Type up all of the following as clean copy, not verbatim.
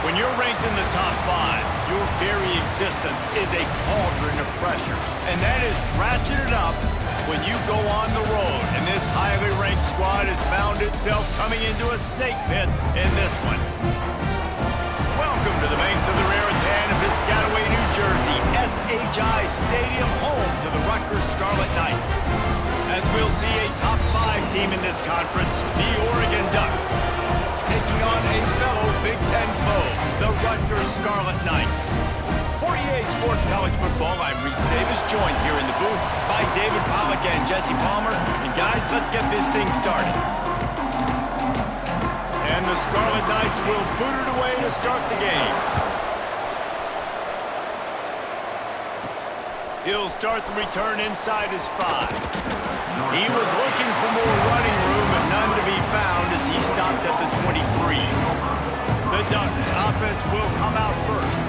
When you're ranked in the top 5, your very existence is a cauldron of pressure. And that is ratcheted up when you go on the road. And this highly ranked squad has found itself coming into a snake pit in this one. Welcome to the banks of the Raritan of Piscataway, New Jersey, SHI Stadium, home to the Rutgers Scarlet Knights. As we'll see a top 5 team in this conference, the Oregon Ducks, taking on a fellow Big Ten foe, the Rutgers Scarlet Knights. For EA Sports College Football, I'm Reese Davis, joined here in the booth by David Pollack and Jesse Palmer. And guys, let's get this thing started. And the Scarlet Knights will boot it away to start the game. He'll start the return inside his 5. He was looking for more running room, but none to be found as he stopped at the 23. The Ducks offense will come out first.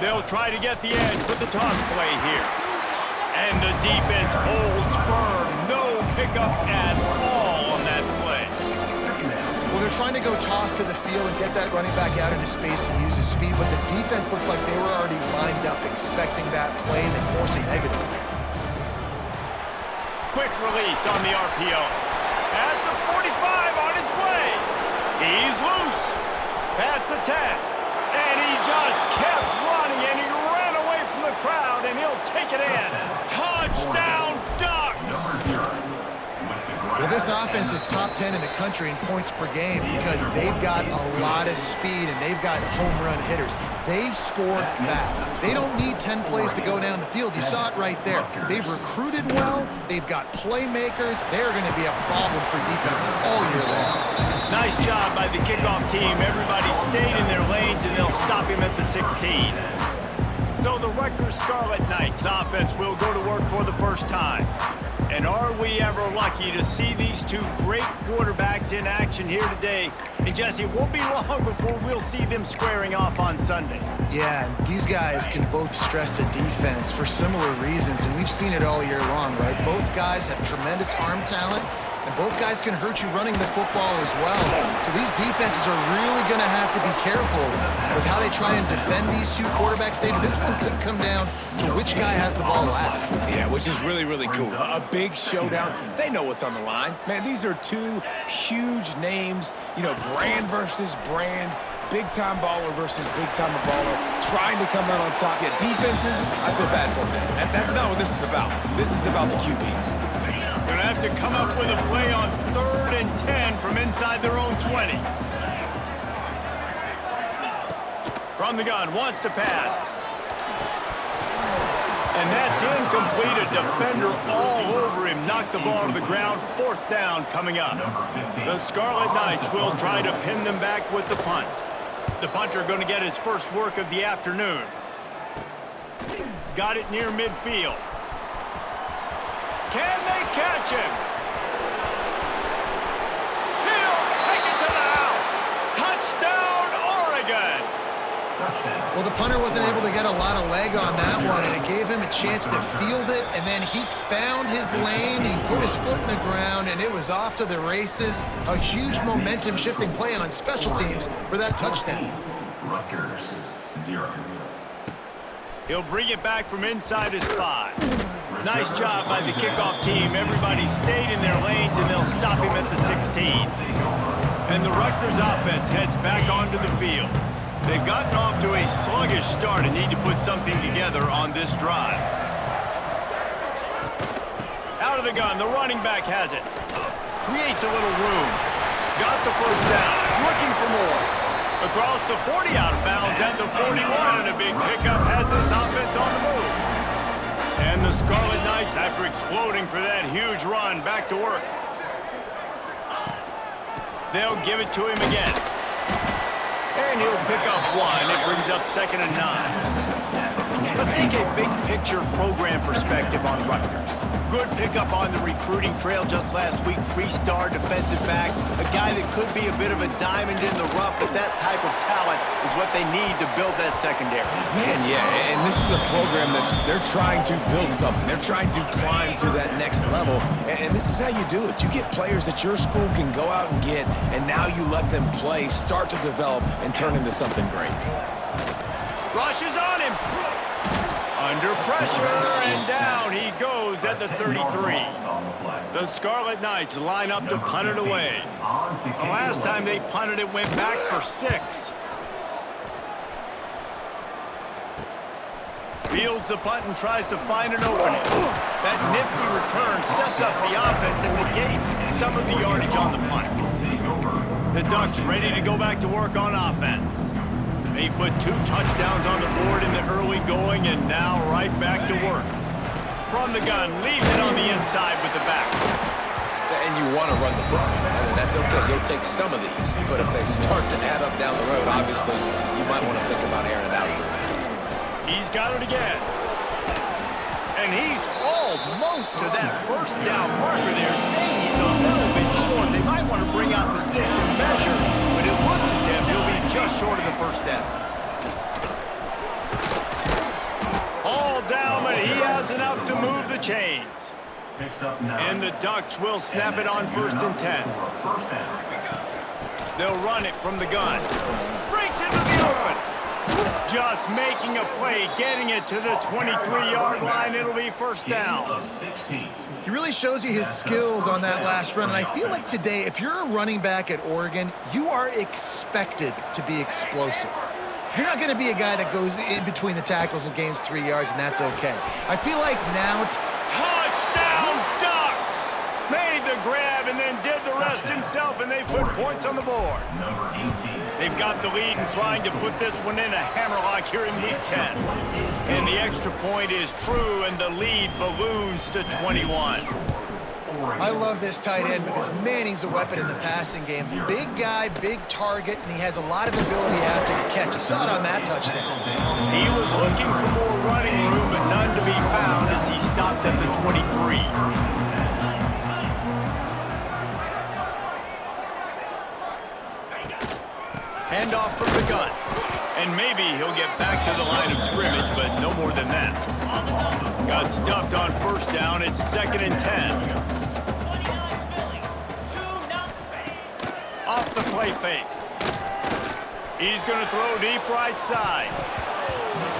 They'll try to get the edge with the toss play here. And the defense holds firm. No pickup at all on that play. Well, they're trying to go toss to the field and get that running back out into space to use his speed, but the defense looked like they were already lined up expecting that play, and they force it negative. Quick release on the RPO. At the 45 on his way. He's loose. Past the 10. And he just kept running, and he ran away from the crowd, and he'll take it in. Touchdown, Ducks! Well, this offense is top 10 in the country in points per game because they've got a lot of speed, and they've got home run hitters. They score fast. They don't need 10 plays to go down the field. You saw it right there. They've recruited well. They've got playmakers. They're going to be a problem for defenses all year long. Nice job by the kickoff team. Everybody stayed in their lanes, and they'll stop him at the 16. So the Rutgers Scarlet Knights offense will go to work for the first time. And are we ever lucky to see these two great quarterbacks in action here today? And Jesse, it won't be long before we'll see them squaring off on Sundays. Yeah, and these guys can both stress a defense for similar reasons, and we've seen it all year long, right? Both guys have tremendous arm talent, and both guys can hurt you running the football as well. So these defenses are really going to have to be careful with how they try and defend these two quarterbacks. David, this one could come down to which guy has the ball last. Yeah, which is really, really cool. A big showdown. They know what's on the line. Man, these are two huge names, you know, brand versus brand. Big-time baller versus big-time baller, trying to come out on top. Yeah, defenses, I feel bad for them. That's not what this is about. This is about the QBs. Gonna have to come up with a play on 3rd and 10 from inside their own 20. From the gun, wants to pass. And that's incomplete. A defender all over him. Knocked the ball to the ground. 4th down coming up. The Scarlet Knights will try to pin them back with the punt. The punter going to get his first work of the afternoon. Got it near midfield. Can they catch him? He'll take it to the house. Touchdown, Oregon. Well, the punter wasn't able to get a lot of leg on that one, and it gave him a chance to field it, and then he found his lane, he put his foot in the ground, and it was off to the races. A huge momentum-shifting play on special teams for that touchdown. Rutgers, 0. He'll bring it back from inside his 5. Nice job by the kickoff team. Everybody stayed in their lanes, and they'll stop him at the 16. And the Rutgers offense heads back onto the field. They've gotten off to a sluggish start and need to put something together on this drive. Out of the gun, the running back has it. Creates a little room. Got the first down, looking for more. Across the 40 out of bounds at the 41, and a big pickup has this offense on the move. And the Scarlet Knights, after exploding for that huge run, back to work. They'll give it to him again. And he'll pick up 1. It brings up 2nd and 9. Let's take a big picture program perspective on Rutgers. Good pickup on the recruiting trail just last week. 3-star defensive back. A guy that could be a bit of a diamond in the rough, but that type of talent is what they need to build that secondary. Man, yeah, and this is a program they're trying to build something. They're trying to climb to that next level, and this is how you do it. You get players that your school can go out and get, and now you let them play, start to develop, and turn into something great. Rush is on him. Under pressure, and down he goes at the 33. The Scarlet Knights line up to punt it away. The last time they punted it went back for 6. Fields the punt and tries to find an opening. That nifty return sets up the offense and negates some of the yardage on the punt. The Ducks ready to go back to work on offense. They put 2 touchdowns on the board in the early going and now right back to work. From the gun, leaves it on the inside with the back. And you want to run the football, and that's okay. You'll take some of these, but if they start to add up down the road, obviously, you might want to think about airing it out a little bit. He's got it again. And he's almost to that first down marker there, saying he's a little bit short. They might want to bring out the sticks and measure, but it looks as if he'll be just short of the first down. All down, but he has enough to move the chains. And the Ducks will snap it on 1st and 10. They'll run it from the gun. Breaks into the open. Just making a play, getting it to the 23-yard line. It'll be 1st down. He really shows you his skills on that last run, and I feel like today, if you're a running back at Oregon, you are expected to be explosive. You're not going to be a guy that goes in between the tackles and gains 3 yards, and that's okay. I feel like now... Touchdown, Ducks! Made the grab and then did the rest himself, and they put points on the board. They've got the lead and trying to put this one in a hammerlock here in Week 10. And the extra point is true, and the lead balloons to 21. I love this tight end because, man, he's a weapon in the passing game. Big guy, big target, and he has a lot of ability after the catch. You saw it on that touchdown. He was looking for more running room, but none to be found as he stopped at the 23. Handoff from the gun. And maybe he'll get back to the line of scrimmage, but no more than that. Got stuffed on 1st down. It's 2nd and 10. Off the play fake. He's going to throw deep right side.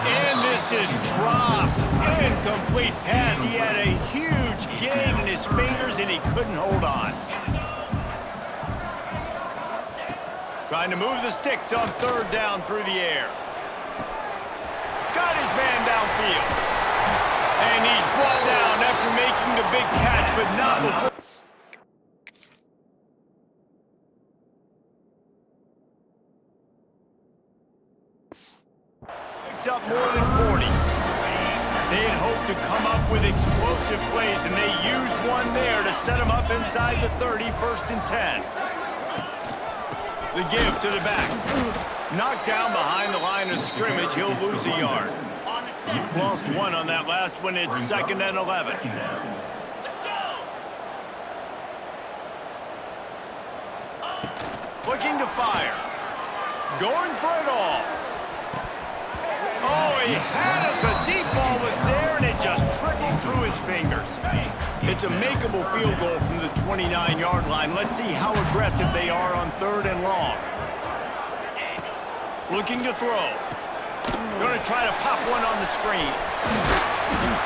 And this is dropped. Incomplete pass. He had a huge gain in his fingers, and he couldn't hold on. Trying to move the sticks on 3rd down through the air. Got his man downfield. And he's brought down after making the big catch, but not before. Picks up more than 40. They had hoped to come up with explosive plays, and they used one there to set him up inside the 30, 1st and 10. The give to the back. Knocked down behind the line of scrimmage. He'll lose a yard. Lost 1 on that last one. It's 2nd and 11. Looking to fire. Going for it all. Oh, he had it. The deep ball was there, and it just trickled through his fingers. It's a makeable field goal from the 29-yard line. Let's see how aggressive they are on 3rd and long. Looking to throw. Going to try to pop one on the screen.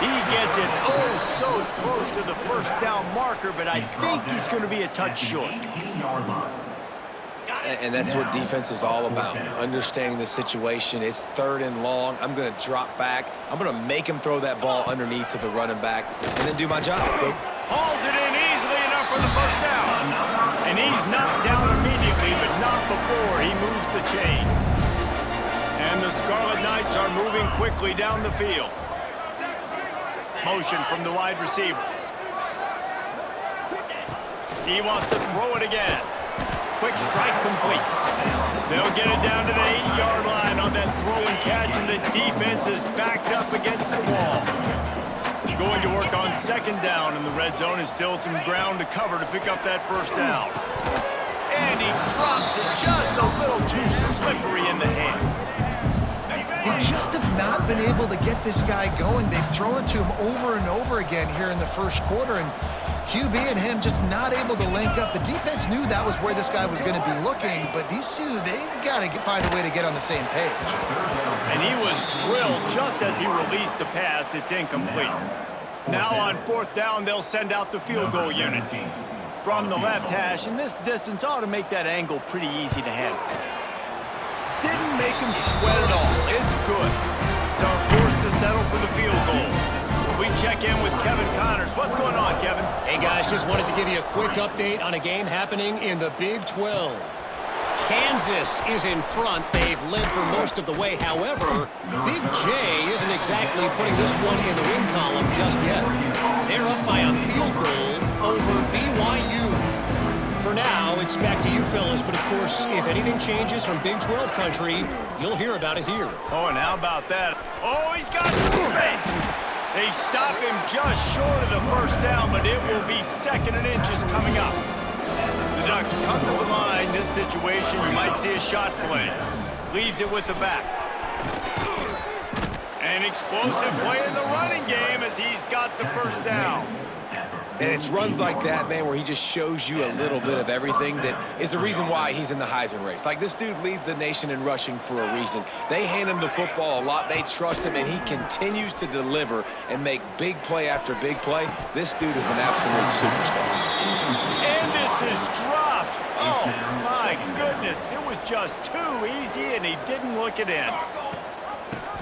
He gets it oh so close to the 1st down marker, but I think he's going to be a touch short. And that's what defense is all about, understanding the situation. It's 3rd and long. I'm going to drop back. I'm going to make him throw that ball underneath to the running back and then do my job. Hauls it in easily enough for the 1st down. And he's knocked down immediately, but not before he moves the chains. And the Scarlet Knights are moving quickly down the field. Motion from the wide receiver. He wants to throw it again. Quick strike complete. They'll get it down to the 8-yard line on that throw and catch, and the defense is backed up against the wall. Going to work on second down in the red zone, and still some ground to cover to pick up that first down. And he drops it just a little too slippery in the hands. They just have not been able to get this guy going. They've thrown it to him over and over again here in the first quarter, and QB and him just not able to link up. The defense knew that was where this guy was going to be looking, but these two, they've got to find a way to get on the same page. And he was drilled just as he released the pass. It's incomplete. Now on fourth down, they'll send out the field goal unit. From the left hash, and this distance ought to make that angle pretty easy to handle. Didn't make him sweat at all. It's good. So forced to settle for the field goal. We check in with Kevin Connors. What's going on, Kevin? Hey, guys, just wanted to give you a quick update on a game happening in the Big 12. Kansas is in front. They've led for most of the way. However, Big J isn't exactly putting this one in the win column just yet. They're up by a field goal over BYU. For now, it's back to you fellas, but of course, if anything changes from Big 12 country, you'll hear about it here. Oh, and how about that? Oh, he's got some space. They stop him just short of the first down, but it will be second and inches coming up. The Ducks come to the line. This situation, you might see a shot play. Leaves it with the back. An explosive play in the running game as he's got the first down. And it's runs like that, man, where he just shows you a little bit of everything that is the reason why he's in the Heisman race. Like, this dude leads the nation in rushing for a reason. They hand him the football a lot. They trust him, and he continues to deliver and make big play after big play. This dude is an absolute superstar. And this is dropped. Oh, my goodness. It was just too easy, and he didn't look it in.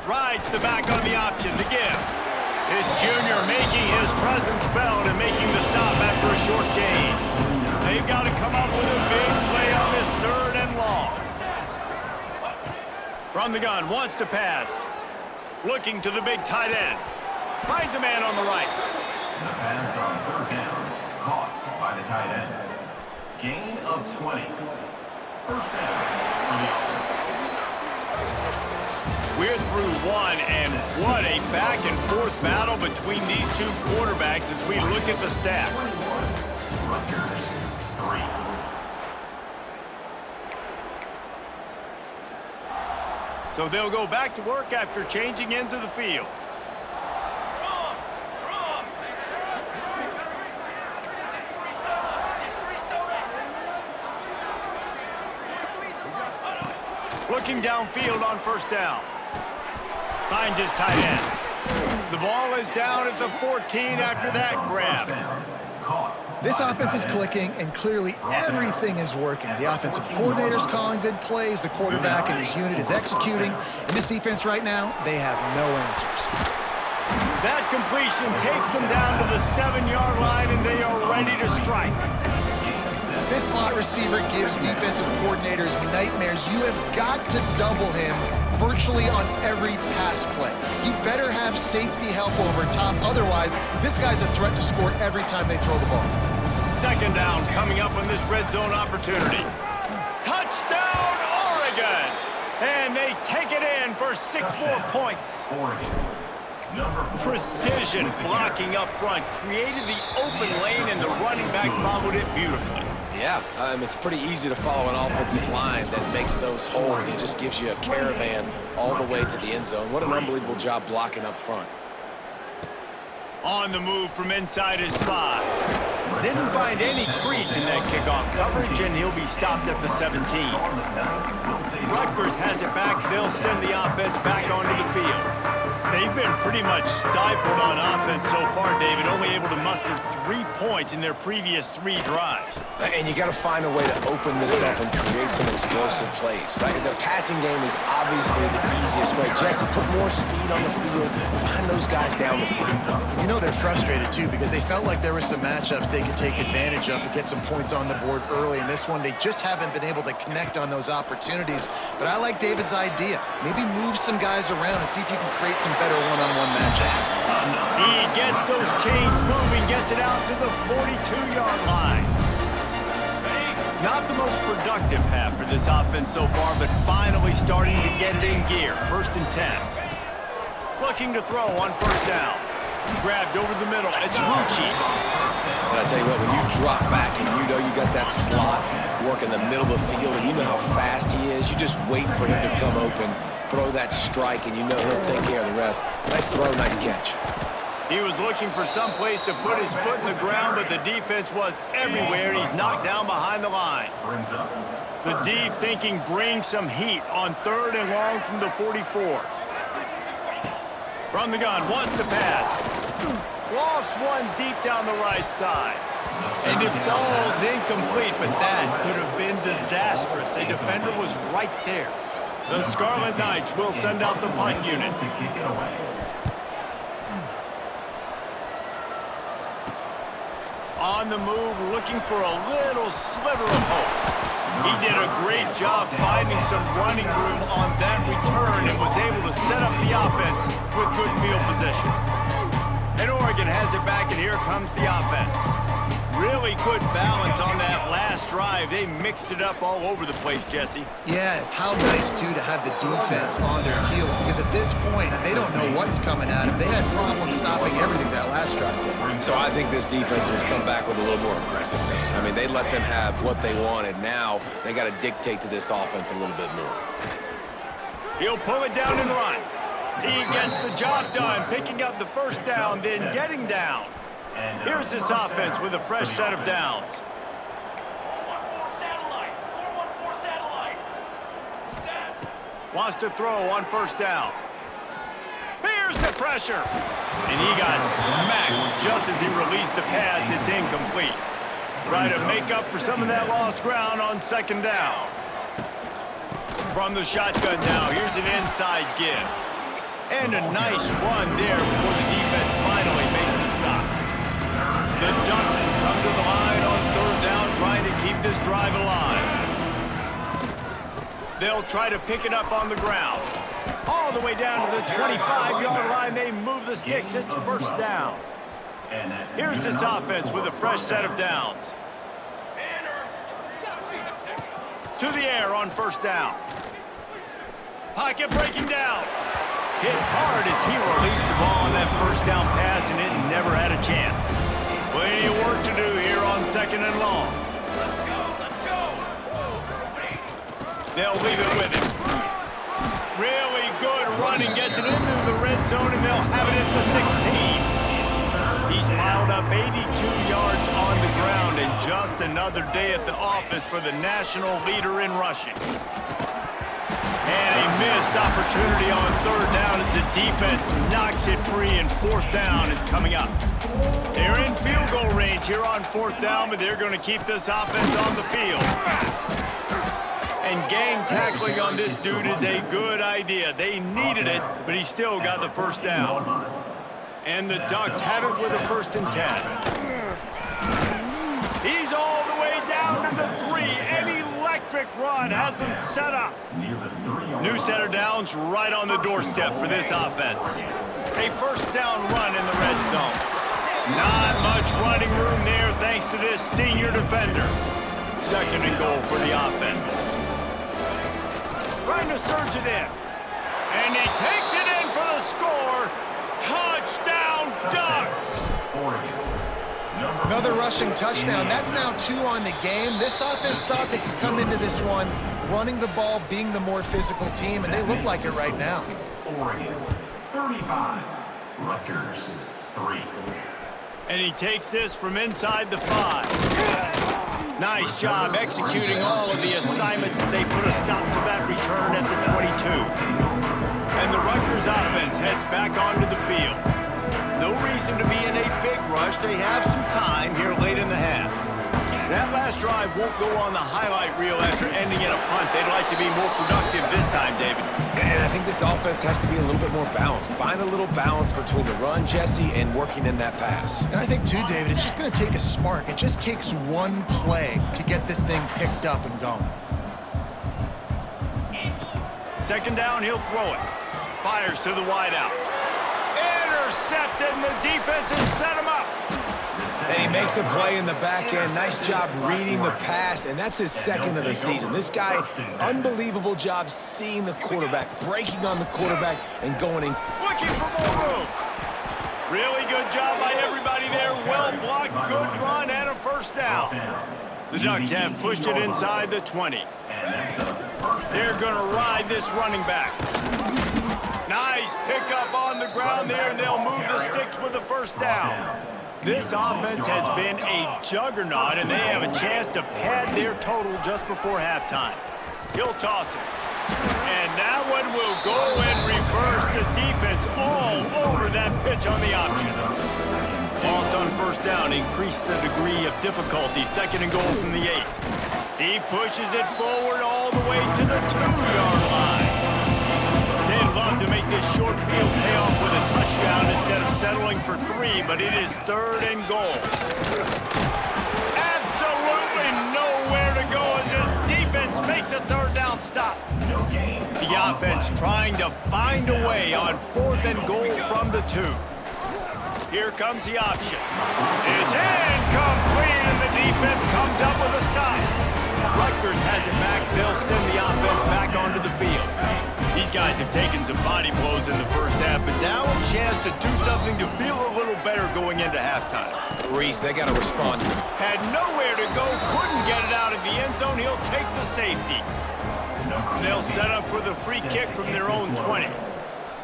Rides the back on the option, the give. His junior making his presence felt and making the stop after a short gain. They've got to come up with a big play on this third and long. From the gun, wants to pass. Looking to the big tight end. Finds a man on the right. The pass on third down, caught by the tight end. Gain of 20. First down for the offense. We're through one, and what a back-and-forth battle between these two quarterbacks as we look at the stats. Rutgers, 3. So they'll go back to work after changing into the field. Looking downfield on first down. Finds his tight end. The ball is down at the 14 after that grab. This offense is clicking, and clearly everything is working. The offensive coordinator's calling good plays. The quarterback and his unit is executing. In this defense right now, they have no answers. That completion takes them down to the 7-yard line, and they are ready to strike. This slot receiver gives defensive coordinators nightmares. You have got to double him virtually on every pass play. He better have safety help over top. Otherwise, this guy's a threat to score every time they throw the ball. Second down coming up on this red zone opportunity. Touchdown, Oregon! And they take it in for 6 more points. Precision blocking up front created the open lane, and the running back followed it beautifully. Yeah, it's pretty easy to follow an offensive line that makes those holes and just gives you a caravan all the way to the end zone. What an unbelievable job blocking up front. On the move from inside his 5. Didn't find any crease in that kickoff coverage, and he'll be stopped at the 17. Rutgers has it back. They'll send the offense back onto the field. They've been pretty much stifled on offense so far, David, only able to muster 3 points in their previous 3 drives. And you got to find a way to open this up and create some explosive plays. Like, the passing game is obviously the easiest way. Jesse, put more speed on the field. Find those guys down the field. You know they're frustrated, too, because they felt like there were some matchups they could take advantage of to get some points on the board early. In this one, they just haven't been able to connect on those opportunities. But I like David's idea. Maybe move some guys around and see if you can create some better one-on-one matchups. He gets those chains moving, gets it out to the 42-yard line. Not the most productive half for this offense so far, but finally starting to get it in gear. 1st and 10. Looking to throw on first down. Grabbed over the middle. It's Rucci. And I tell you what, when you drop back and you know you got that slot work in the middle of the field and you know how fast he is, you just wait for him to come open, throw that strike, and you know he'll take care of the rest. Nice throw, nice catch. He was looking for some place to put his foot in the ground, but the defense was everywhere, and he's knocked down behind the line. The D thinking bring some heat on 3rd and long from the 44. From the gun, wants to pass. Lofts one deep down the right side. And it falls incomplete, but that could have been disastrous. A defender was right there. The Scarlet Knights will send out the punt unit. On the move, looking for a little sliver of hope. He did a great job finding some running room on that return and was able to set up the offense with good field position. And Oregon has it back, and here comes the offense. Really good balance on that last drive. They mixed it up all over the place, Jesse. Yeah, how nice, too, to have the defense on their heels, because at this point, they don't know what's coming at them. They had problems stopping everything that last drive. So I think this defense would come back with a little more aggressiveness. I mean, they let them have what they wanted. Now they got to dictate to this offense a little bit more. He'll pull it down and run. He gets the job done, picking up the first down, then getting down. Here's this offense with a fresh set of downs. Wants to throw on first down. Here's the pressure. And he got smacked just as he released the pass. It's incomplete. Try to make up for some of that lost ground on 2nd down. From the shotgun now, here's an inside give. And a nice run there before the defense finally makes the stop. The Ducks come to the line on 3rd down, trying to keep this drive alive. They'll try to pick it up on the ground. All the way down to the 25-yard line, they move the sticks. It's first down. Here's this offense with a fresh set of downs. To the air on first down. Pocket breaking down. Hit hard as he released the ball on that first down pass, and it never had a chance. Plenty of work to do here on 2nd and long. They'll leave it with him. Really good running, gets it into the red zone, and they'll have it at the 16. He's piled up 82 yards on the ground, and just another day at the office for the national leader in rushing. And a missed opportunity on 3rd down as the defense knocks it free, and 4th down is coming up. They're in field goal range here on 4th down, but they're going to keep this offense on the field. And gang tackling on this dude is a good idea. They needed it, but he still got the first down. And the Ducks have it with a 1st and 10. He's all the way down to the 3. An electric run has him set up. New set of downs right on the doorstep for this offense. A first down run in the red zone. Not much running room there thanks to this senior defender. 2nd and goal for the offense. Trying to surge it in. And he takes it in for the score. Touchdown, Ducks! Another rushing touchdown. That's now 2 on the game. This offense thought they could come into this one running the ball, being the more physical team, and they look like it right now. Oregon, 35. Rutgers, 3. And he takes this from inside the 5. Nice job executing all of the assignments as they put a stop to that return at the 22. And the Rutgers offense heads back onto the field. No reason to be in a big rush. They have some time here late in the half. That last drive won't go on the highlight reel after ending in a punt. They'd like to be more productive this time, David. And I think this offense has to be a little bit more balanced. Find a little balance between the run, Jesse, and working in that pass. And I think, too, David, it's just going to take a spark. It just takes one play to get this thing picked up and going. 2nd down, he'll throw it. Fires to the wideout. Intercepted, and the defense has set him up. And he makes a play in the back end. Nice job reading the pass, and that's his second of the season. This guy, unbelievable job seeing the quarterback, breaking on the quarterback, and going in. Looking for more room. Really good job by everybody there. Well blocked, good run, and a first down. The Ducks have pushed it inside the 20. They're going to ride this running back. Nice pickup on the ground there, and they'll move the sticks with the first down. This offense has been a juggernaut, and they have a chance to pad their total just before halftime. He'll toss it. And that one will go and reverse the defense all over that pitch on the option. Loss on first down increased the degree of difficulty. Second and goal from the 8. He pushes it forward all the way to the 2-yard line. They'd love to make this short field pay off with a touchdown instead of settling for 3, but it is third and goal. Absolutely nowhere to go as this defense makes a third down stop. The offense trying to find a way on 4th and goal from the 2. Here comes the option. It's incomplete, and the defense comes up with a stop. Rutgers has it back. They'll send the offense back onto the field. These guys have taken some body blows in the first half, but now a chance to do something to feel a little better going into halftime. Reese, they got to respond. Had nowhere to go, couldn't get it out of the end zone. He'll take the safety. They'll set up for the free kick from their own 20.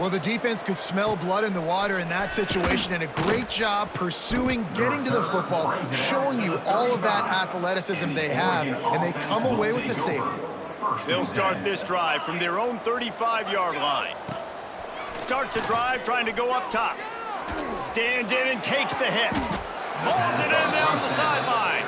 Well, the defense could smell blood in the water in that situation, and a great job pursuing, getting to the football, showing you all of that athleticism they have, and they come away with the safety. They'll start this drive from their own 35-yard line. Starts the drive trying to go up top. Stands in and takes the hit. Balls it in down the sideline.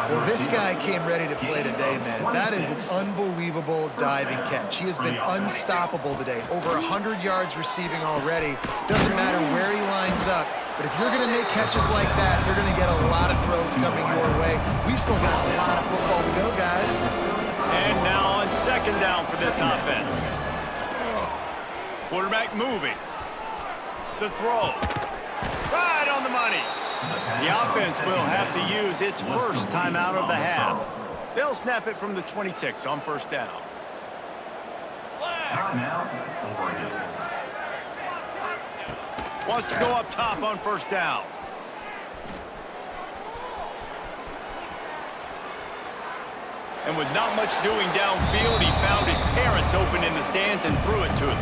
Well, this guy came ready to play today, man. That is an unbelievable diving catch. He has been unstoppable today. Over 100 yards receiving already. Doesn't matter where he lines up, but if you're going to make catches like that, you're going to get a lot of throws coming your way. We've still got a lot of football to go, guys. And now on second down for this offense. Quarterback moving. The throw. Right on the money. The offense will have to use its first timeout of the half. They'll snap it from the 26 on first down. Wants to go up top on first down. And with not much doing downfield, he found his parents open in the stands and threw it to them.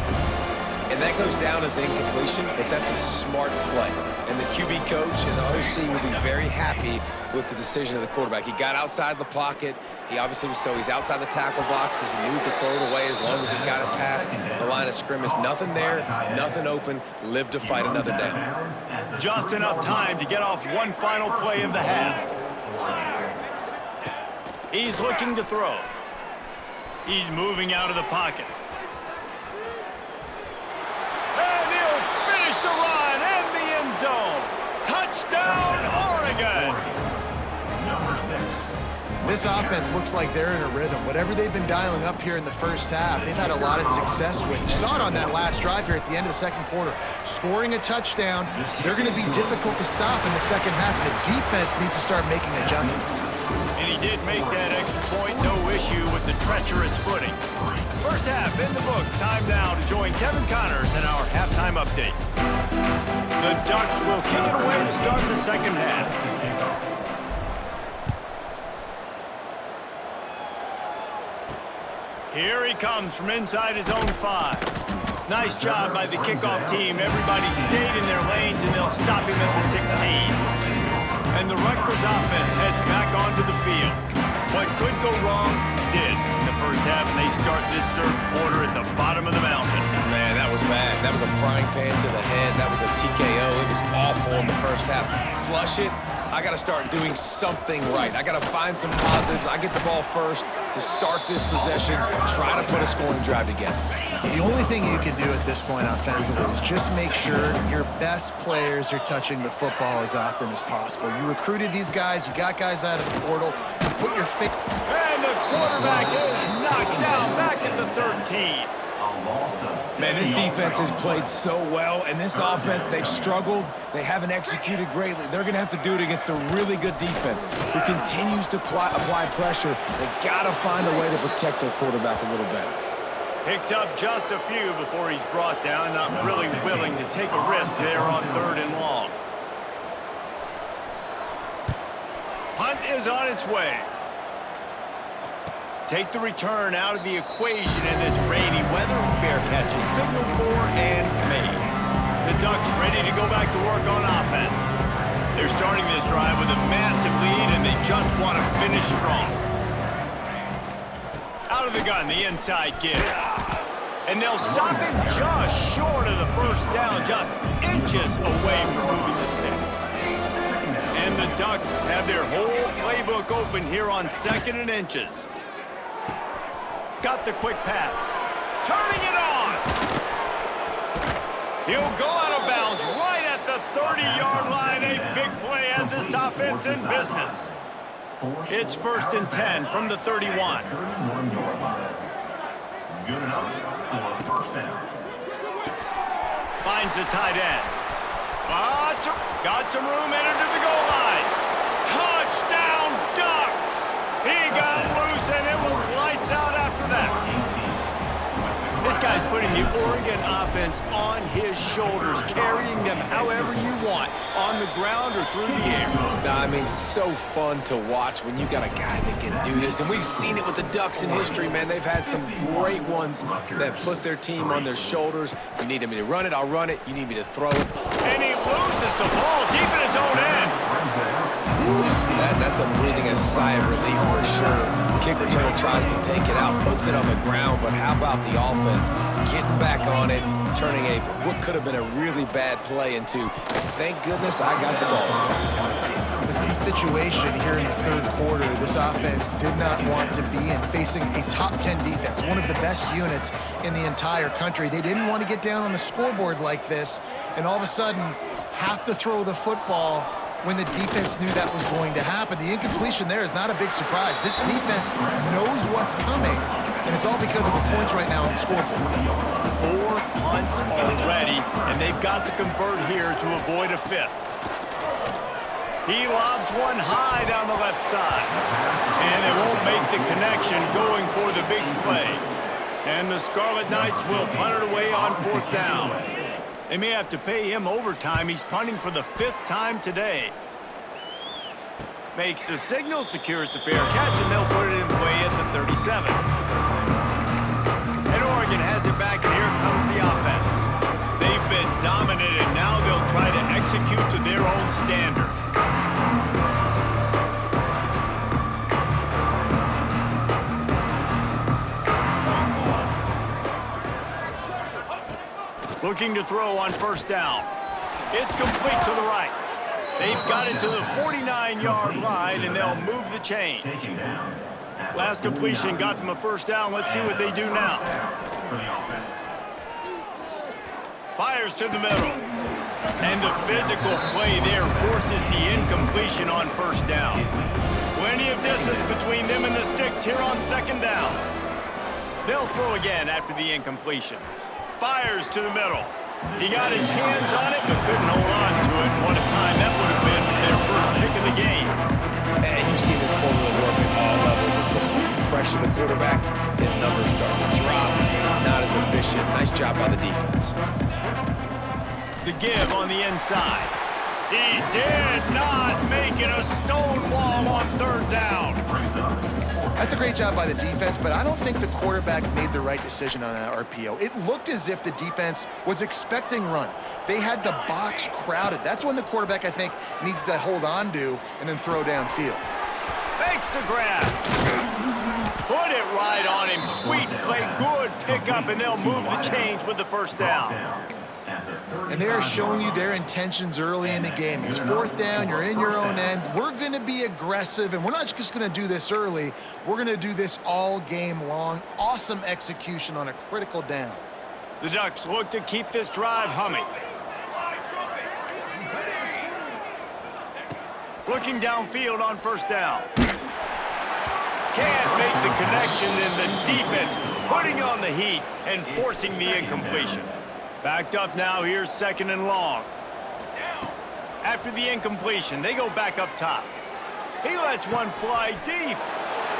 And that goes down as an incompletion, but that's a smart play. And the QB coach and the OC will be very happy with the decision of the quarterback. He got outside the pocket. He obviously he's outside the tackle boxes. He knew he could throw it away as long as he got it past the line of scrimmage. Nothing there, nothing open. Live to fight another down. Just enough time to get off one final play of the half. He's looking to throw. He's moving out of the pocket. And he'll finish the run and the end zone. Touchdown, Oregon! This offense looks like they're in a rhythm. Whatever they've been dialing up here in the first half, they've had a lot of success with. You saw it on that last drive here at the end of the second quarter. Scoring a touchdown, they're going to be difficult to stop in the second half. The defense needs to start making adjustments. And he did make that extra point, no issue with the treacherous footing. First half in the books. Time now to join Kevin Connors in our halftime update. The Ducks will kick it away to start the second half. Here he comes from inside his own 5. Nice job by the kickoff team. Everybody stayed in their lanes, and they'll stop him at the 16. And the Rutgers offense heads back onto the field. What could go wrong did in the first half, and they start this third quarter at the bottom of the mountain. Man, that was bad. That was a frying pan to the head. That was a TKO. It was awful in the first half. Flush it. I got to start doing something right. I got to find some positives. I get the ball first to start this possession, try to put a scoring drive together. The only thing you can do at this point offensively is just make sure your best players are touching the football as often as possible. You recruited these guys, you got guys out of the portal, you put your faith. And the quarterback is knocked down back at the 13. A loss of Man, this defense has played so well, and this offense, they've struggled. They haven't executed greatly. They're going to have to do it against a really good defense who continues to apply pressure. They got to find a way to protect their quarterback a little better. Picks up just a few before he's brought down, not really willing to take a risk there on 3rd and long. Punt is on its way. Take the return out of the equation in this rainy weather. Fair catch is signaled for and made. The Ducks ready to go back to work on offense. They're starting this drive with a massive lead, and they just want to finish strong. Out of the gun, the inside give. And they'll stop him just short of the first down, just inches away from moving the sticks. And the Ducks have their whole playbook open here on 2nd and inches. Got the quick pass. Turning it on. He'll go out of bounds right at the 30-yard line. A big play as this offense in business. It's 1st and 10 from the 31. Good enough for 1st down. Finds the tight end. Got some room, entered to the goal line. Touchdown, Ducks! He got loose, and it was lights out after that. This guy's putting the Oregon offense on his shoulders, carrying them however you want, on the ground or through the air. I mean, so fun to watch when you got a guy that can do this. And we've seen it with the Ducks in history, man. They've had some great ones that put their team on their shoulders. If you need me to run it, I'll run it. You need me to throw it. And he loses the ball deep in his own end. That's a breathing a sigh of relief for sure. Kick returner tries to take it out, puts it on the ground, but how about the offense getting back on it, turning what could have been a really bad play into, thank goodness I got the ball. This is a situation here in the 3rd quarter this offense did not want to be in, facing a top 10 defense, one of the best units in the entire country. They didn't want to get down on the scoreboard like this, and all of a sudden have to throw the football when the defense knew that was going to happen. The incompletion there is not a big surprise. This defense knows what's coming, and it's all because of the points right now on the scoreboard. 4 punts already, and they've got to convert here to avoid a 5th. He lobs one high down the left side, and it won't make the connection going for the big play. And the Scarlet Knights will punt it away on 4th down. They may have to pay him overtime. He's punting for the 5th time today. Makes the signal, secures the fair catch, and they'll put it in play at the 37. And Oregon has it back, and here comes the offense. They've been dominated. Now they'll try to execute to their own standard. Looking to throw on 1st down. It's complete to the right. They've got it to the 49-yard line, and they'll move the chains. Last completion got them a 1st down. Let's see what they do now. Fires to the middle. And the physical play there forces the incompletion on 1st down. Plenty of distance between them and the sticks here on 2nd down. They'll throw again after the incompletion. Fires to the middle. He got his hands on it, but couldn't hold on to it. And what a time that would have been for their first pick of the game. And you've seen this formula work at all levels of football. You pressure the quarterback, his numbers start to drop. He's not as efficient. Nice job by the defense. The give on the inside. He did not make it a stone wall on 3rd down. That's a great job by the defense, but I don't think the quarterback made the right decision on that RPO. It looked as if the defense was expecting run. They had the box crowded. That's when the quarterback, I think, needs to hold on to and then throw downfield. Makes the grab. Put it right on him. Sweet play, good pickup, and they'll move the chains with the 1st down. And they're showing you their intentions early in the game. It's 4th down, you're in your own end. We're going to be aggressive, and we're not just going to do this early. We're going to do this all game long. Awesome execution on a critical down. The Ducks look to keep this drive humming. Looking downfield on 1st down. can't make the connection, and the defense putting on the heat and forcing the incompletion. Backed up now, here's 2nd and long. After the incompletion, they go back up top. He lets one fly deep.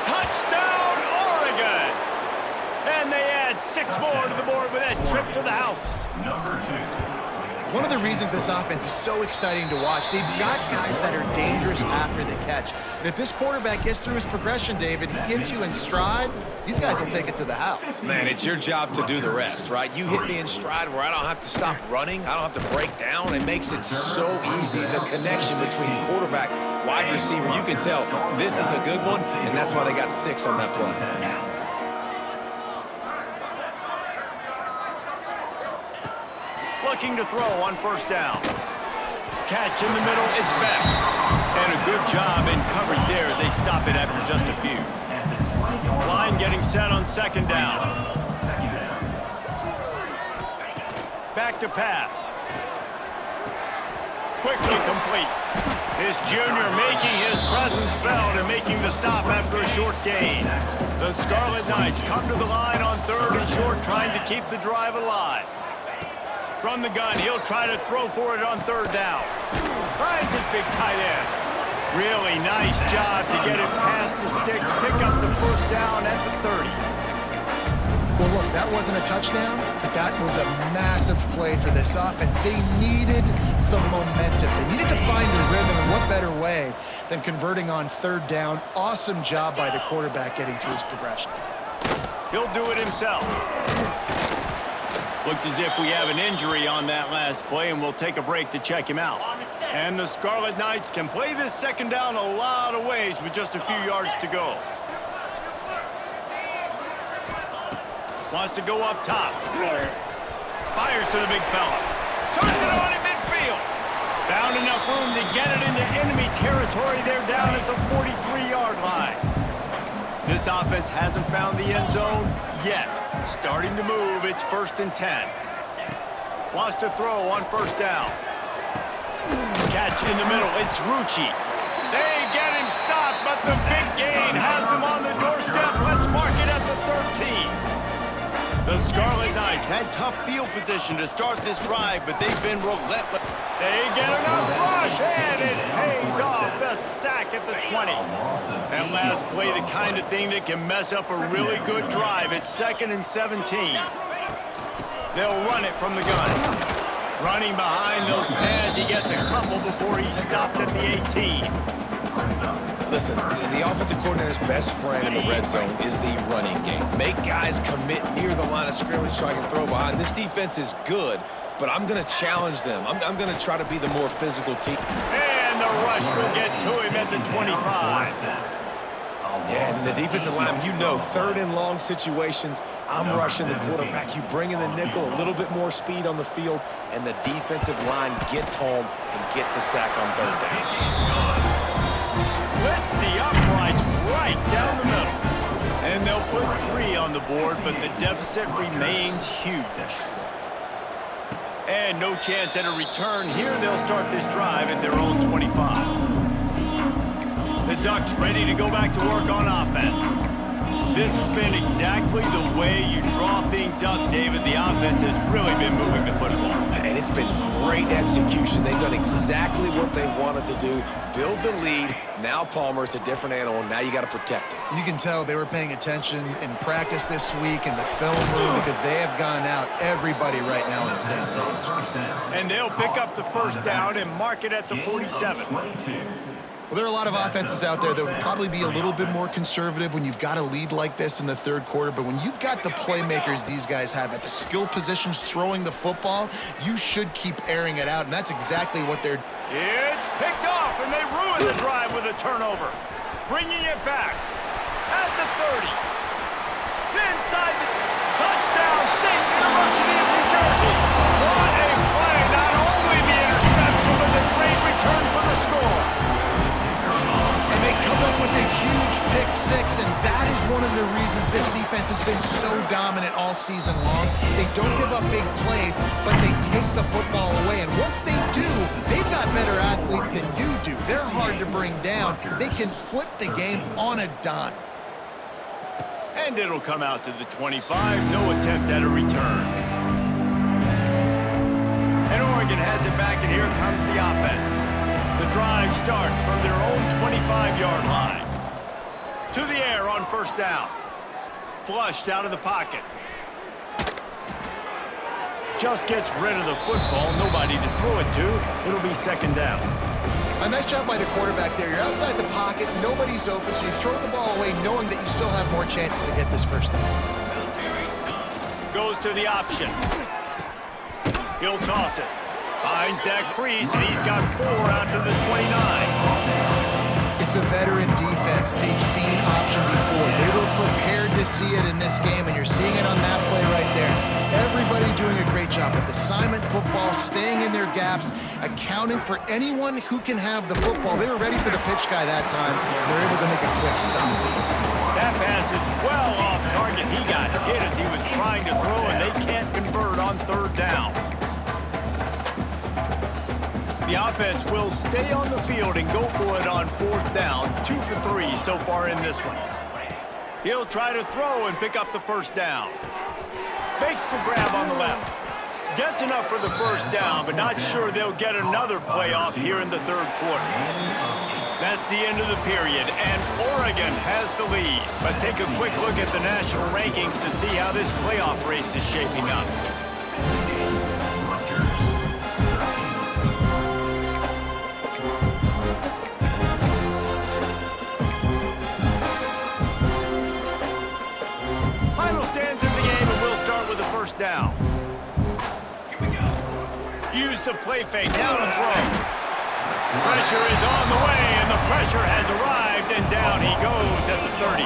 Touchdown, Oregon! And they add 6 more to the board with that trip to the house. Number 2. One of the reasons this offense is so exciting to watch, they've got guys that are dangerous after the catch. And if this quarterback gets through his progression, David, he hits you in stride, these guys will take it to the house. Man, it's your job to do the rest, right? You hit me in stride where I don't have to stop running. I don't have to break down. It makes it so easy. The connection between quarterback, wide receiver, you can tell this is a good one, and that's why they got 6 on that play. Looking to throw on 1st down. Catch in the middle, it's Beck. And a good job in coverage there as they stop it after just a few. Line getting set on 2nd down. Back to pass. Quickly complete. This junior making his presence felt and making the stop after a short gain. The Scarlet Knights come to the line on 3rd and short, trying to keep the drive alive. From the gun, he'll try to throw for it on 3rd down. Finds his big tight end. Really nice job to get it past the sticks, pick up the 1st down at the 30. Well, look, that wasn't a touchdown, but that was a massive play for this offense. They needed some momentum. They needed to find a rhythm, and what better way than converting on 3rd down. Awesome job by the quarterback getting through his progression. He'll do it himself. Looks as if we have an injury on that last play, and we'll take a break to check him out. And the Scarlet Knights can play this 2nd down a lot of ways with just a few yards to go. Wants to go up top. Fires to the big fella. Turns it on in midfield. Found enough room to get it into enemy territory. They're down at the 43-yard line. This offense hasn't found the end zone yet. Starting to move, it's 1st and 10. Wants to throw on 1st down. Catch in the middle, it's Rucci. They get him stopped, but the big gain has them on the doorstep. Let's mark it at the 13. The Scarlet Knights had tough field position to start this drive, but they've been relentless. They get enough rush, and it pays off. The sack at the 20. That last play, the kind of thing that can mess up a really good drive. It's 2nd and 17. They'll run it from the gun. Running behind those pads, he gets a couple before he's stopped at the 18. Listen, the offensive coordinator's best friend in the red zone is the running game. Make guys commit near the line of scrimmage so I can throw behind. This defense is good, but I'm going to challenge them. I'm going to try to be the more physical team. And the rush will get to him at the 25. Yeah, and the defensive line, you know, 3rd and long situations, I'm rushing the quarterback. You bring in the nickel, a little bit more speed on the field, and the defensive line gets home and gets the sack on 3rd down. Splits the uprights right down the middle. And they'll put 3 on the board, but the deficit remains huge. And no chance at a return here. They'll start this drive at their own 25. The Ducks ready to go back to work on offense. This has been exactly the way you draw things up, David. The offense has really been moving the football. And it's been great execution. They've done exactly what they've wanted to do. Build the lead. Now Palmer's a different animal. Now you got to protect it. You can tell they were paying attention in practice this week in the film room because they have gone out everybody right now in the same page. And they'll pick up the 1st down and mark it at the 47. Well, there are a lot of offenses out there that would probably be a little bit more conservative when you've got a lead like this in the 3rd quarter, but when you've got the playmakers these guys have at the skill positions throwing the football, you should keep airing it out, and that's exactly what they're... It's picked off, and they ruin the drive with a turnover. Bringing it back at the 30. Inside the touchdown, State University of New Jersey. What a play, not only the interception, but the great return for the score. And they come up with a huge pick-6, and that is one of the reasons this defense has been so dominant all season long. They don't give up big plays, but they take the football away. And once they do, they've got better athletes than you do. They're hard to bring down. They can flip the game on a dime. And it'll come out to the 25. No attempt at a return. And Oregon has it back, and here comes the offense. The drive starts from their own 25-yard line. To the air on first down. Flushed out of the pocket. Just gets rid of the football. Nobody to throw it to. It'll be second down. A nice job by the quarterback there. You're outside the pocket, nobody's open, so you throw the ball away knowing that you still have more chances to get this first down. Goes to the option. He'll toss it. Finds that crease, and he's got 4 out to the 29. It's a veteran defense. They've seen option before. They were prepared to see it in this game, and you're seeing it on that play right there. Everybody doing a great job with assignment football, staying in their gaps, accounting for anyone who can have the football. They were ready for the pitch guy that time. They're able to make a quick stop. That pass is well off target. He got hit as he was trying to throw, and they can't convert on third down. The offense will stay on the field and go for it on fourth down. 2 for 3 so far in this one. He'll try to throw and pick up the first down. Makes the grab on the left. Gets enough for the first down, but not sure they'll get another play off here in the third quarter. That's the end of the period, and Oregon has the lead. Let's take a quick look at the national rankings to see how this playoff race is shaping up. Final stands in the game, and we'll start with the first down. Use the play fake, down to throw. Pressure is on the way, and the pressure has arrived, and down he goes at the 30.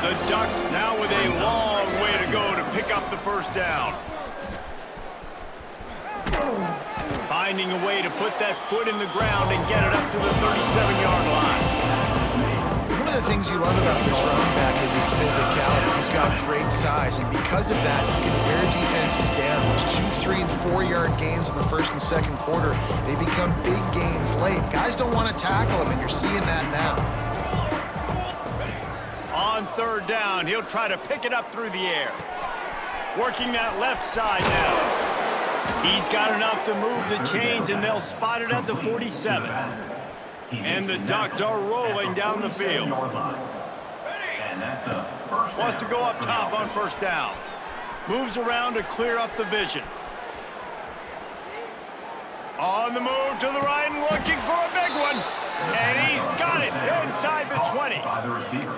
The Ducks now with a long way to go to pick up the first down. Finding a way to put that foot in the ground and get it up to the 37-yard line. One of the things you love about this running back is his physicality. He's got great size, and because of that, he can wear defenses down. Those 2-, 3-, and 4-yard gains in the first and second quarter, they become big gains late. Guys don't want to tackle him, and you're seeing that now. On third down, he'll try to pick it up through the air. Working that left side now. He's got enough to move the chains, and they'll spot it at the 47. And the Ducks are rolling down the field. Wants to go up top on first down. Moves around to clear up the vision. On the move to the right and looking for a big one. And he's got it inside the 20.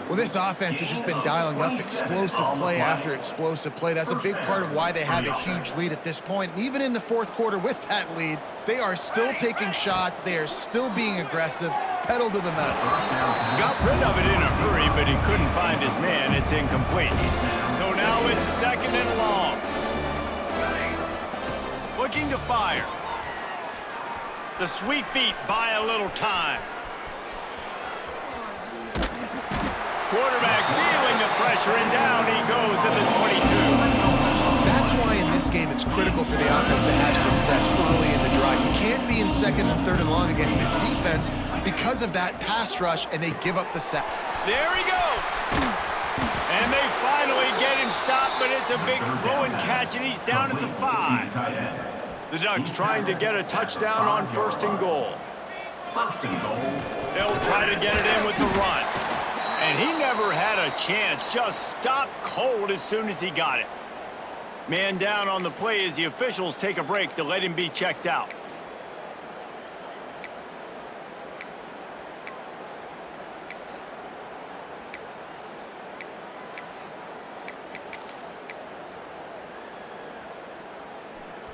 Well, this offense has just been dialing up explosive play after explosive play. That's a big part of why they have a huge lead at this point. And even in the fourth quarter with that lead, they are still taking shots. They are still being aggressive. Pedal to the metal. Got rid of it in a hurry, but he couldn't find his man. It's incomplete. So now it's second and long. Looking to fire. The sweet feet buy a little time. Quarterback feeling the pressure, and down he goes at the 22. That's why in this game it's critical for the offense to have success early in the drive. You can't be in second and third and long against this defense because of that pass rush, and they give up the sack. There he goes. And they finally get him stopped, but it's a big throw and catch, and he's down at the 5. The Ducks trying to get a touchdown on first and goal. They'll try to get it in with the run. And he never had a chance, just stopped cold as soon as he got it. Man down on the play as the officials take a break to let him be checked out.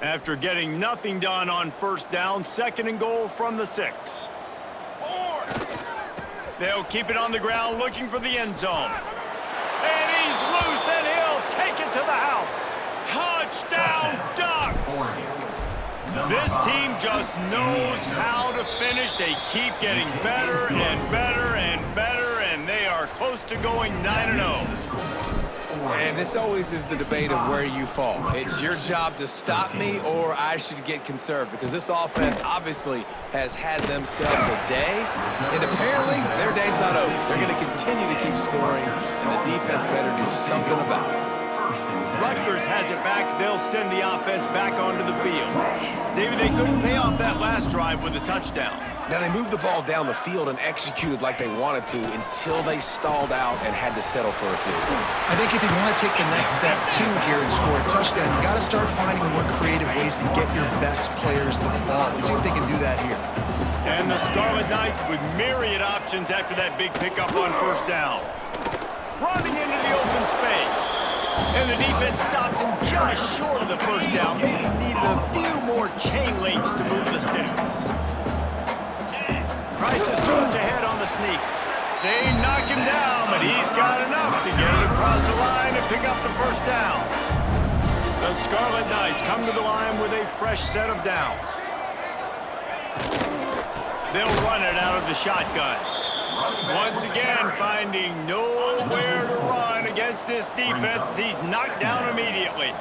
After getting nothing done on first down, second and goal from the 6. They'll keep it on the ground looking for the end zone. And he's loose, and he'll take it to the house. Touchdown, Ducks! This team just knows how to finish. They keep getting better and better and better, and they are close to going 9-0. And this always is the debate of where you fall. It's your job to stop me, or I should get conserved, because this offense obviously has had themselves a day, and apparently their day's not over. They're going to continue to keep scoring, and the defense better do something about it. Rutgers has it back. They'll send the offense back onto the field. David, they couldn't pay off that last drive with a touchdown. Now, they moved the ball down the field and executed like they wanted to until they stalled out and had to settle for a field goal. I think if you want to take the next step, too, here and score a touchdown, you got to start finding more creative ways to get your best players the ball. Let's see if they can do that here. And the Scarlet Knights with myriad options after that big pickup on first down. Running into the open space. And the defense stops him just short of the first down. Maybe needed a few more chain links to move the sticks. Tries to surge ahead on the sneak. They knock him down, but he's got enough to get it across the line and pick up the first down. The Scarlet Knights come to the line with a fresh set of downs. They'll run it out of the shotgun. Once again, finding nowhere to run against this defense. He's knocked down immediately.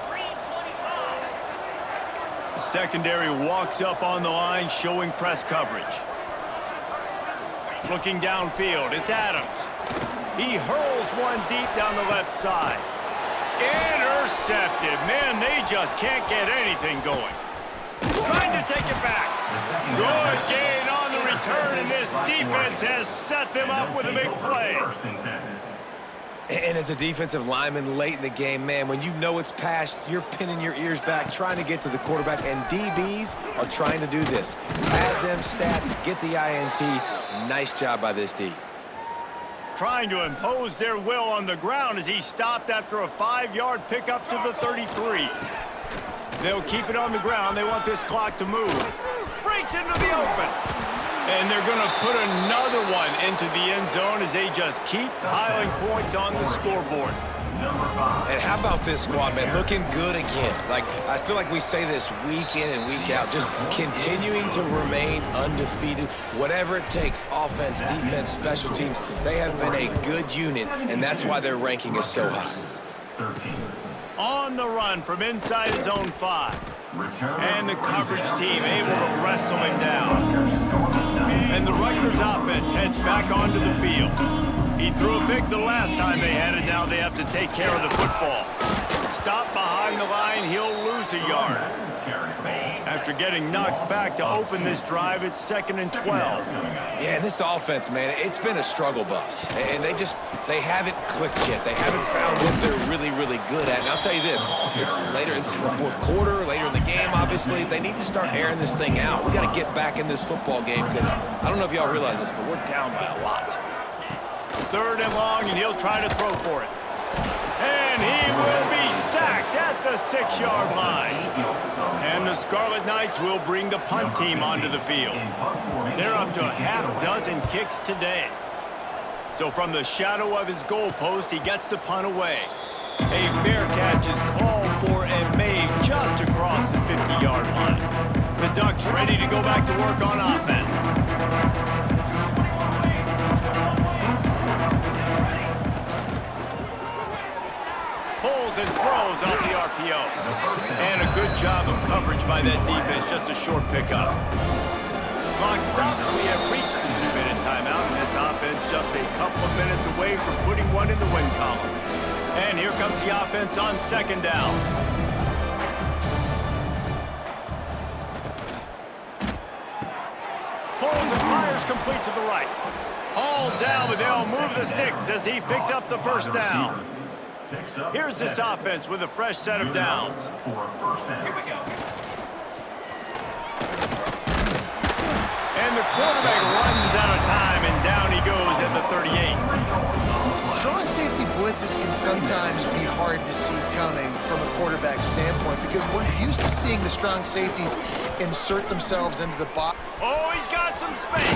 The secondary walks up on the line, showing press coverage. Looking downfield, it's Adams. He hurls one deep down the left side. Intercepted. Man, they just can't get anything going. Trying to take it back. Good gain on the return, and this defense has set them up with a big play. And as a defensive lineman late in the game, man, when you know it's past, you're pinning your ears back, trying to get to the quarterback, and DBs are trying to do this. Add them stats, get the INT. Nice job by this D. Trying to impose their will on the ground as he stopped after a 5-yard pickup to the 33. They'll keep it on the ground. They want this clock to move. Breaks into the open. And they're going to put another one into the end zone as they just keep piling points on the scoreboard. And how about this squad, man? Looking good again. Like, I feel like we say this week in and week out, just continuing to remain undefeated. Whatever it takes, offense, defense, special teams, they have been a good unit, and that's why their ranking is so high. 13. On the run from inside his own 5. And the coverage team able to wrestle him down. And the Rutgers offense heads back onto the field. He threw a pick the last time they had it. Now they have to take care of the football. Stop behind the line, he'll lose a yard. After getting knocked back to open this drive, it's 2nd and 12. Yeah, and this offense, man, it's been a struggle bus. And they haven't clicked yet. They haven't found what they're really, really good at. And I'll tell you this, it's later into the fourth quarter, later in the game, obviously. They need to start airing this thing out. We got to get back in this football game because I don't know if y'all realize this, but we're down by a lot. 3rd and long, and he'll try to throw for it. And he will be sacked at the 6-yard line. And the Scarlet Knights will bring the punt team onto the field. They're up to a half-dozen kicks today. So from the shadow of his goalpost, he gets the punt away. A fair catch is called for and made just across the 50-yard line. The Ducks ready to go back to work on offense. Pulls and throws off the RPO. And a good job of coverage by that defense, just a short pickup. Clock stops. We have reached the 2-minute timeout, and this offense just a couple of minutes away from putting one in the win column. And here comes the offense on 2nd down. Pulls and fires complete to the right. All down, but they'll move the sticks as he picks up the first down. Here's this offense with a fresh set of downs. Here we go. And the quarterback runs out of time, and down he goes at the 38. Strong safety blitzes can sometimes be hard to see coming from a quarterback standpoint because we're used to seeing the strong safeties insert themselves into the box. Oh, he's got some space.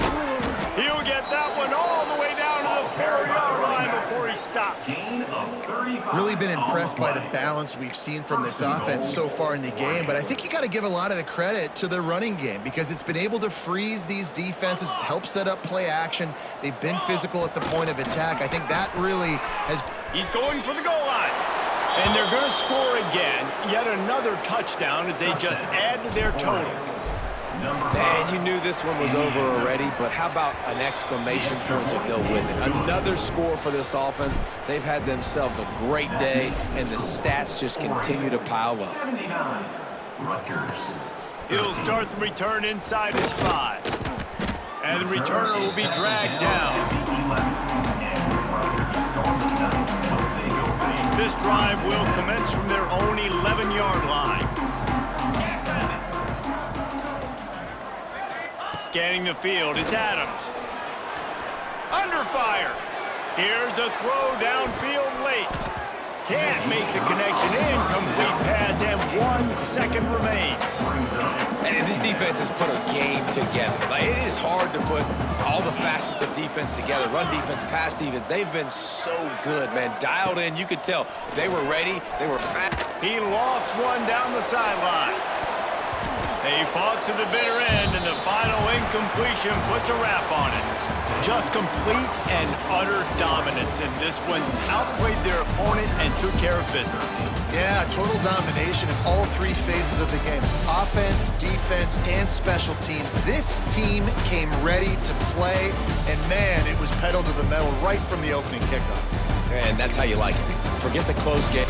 He'll get that one all the way down to the 4-yard line before he stops. Gain of 35. Really been impressed by the balance we've seen from this offense so far in the game, but I think you got to give a lot of the credit to the running game because it's been able to freeze these defenses, help set up play action. They've been physical at the point of attack. I think that really has... He's going for the goal line. And they're going to score again, yet another touchdown as they just add to their total. Man, you knew this one was over already, but how about an exclamation point to go with it? Another score for this offense. They've had themselves a great day, and the stats just continue to pile up. 79, Rutgers. He'll start the return inside his 5. And the returner will be dragged down. This drive will commence from their own 11-yard line. Scanning the field, it's Adams. Under fire. Here's a throw downfield late. Can't make the connection. Incomplete pass, and 1 second remains. And this defense has put a game together. Like, it is hard to put all the facets of defense together. Run defense, pass defense. They've been so good, man. Dialed in. You could tell they were ready. They were fast. He lofts one down the sideline. They fought to the bitter end, and the final incompletion puts a wrap on it. Just complete and utter dominance in this one. Outplayed their opponent and took care of business. Yeah, total domination in all 3 phases of the game. Offense, defense, and special teams. This team came ready to play, and man, it was pedal to the metal right from the opening kickoff. And that's how you like it. Forget the close game.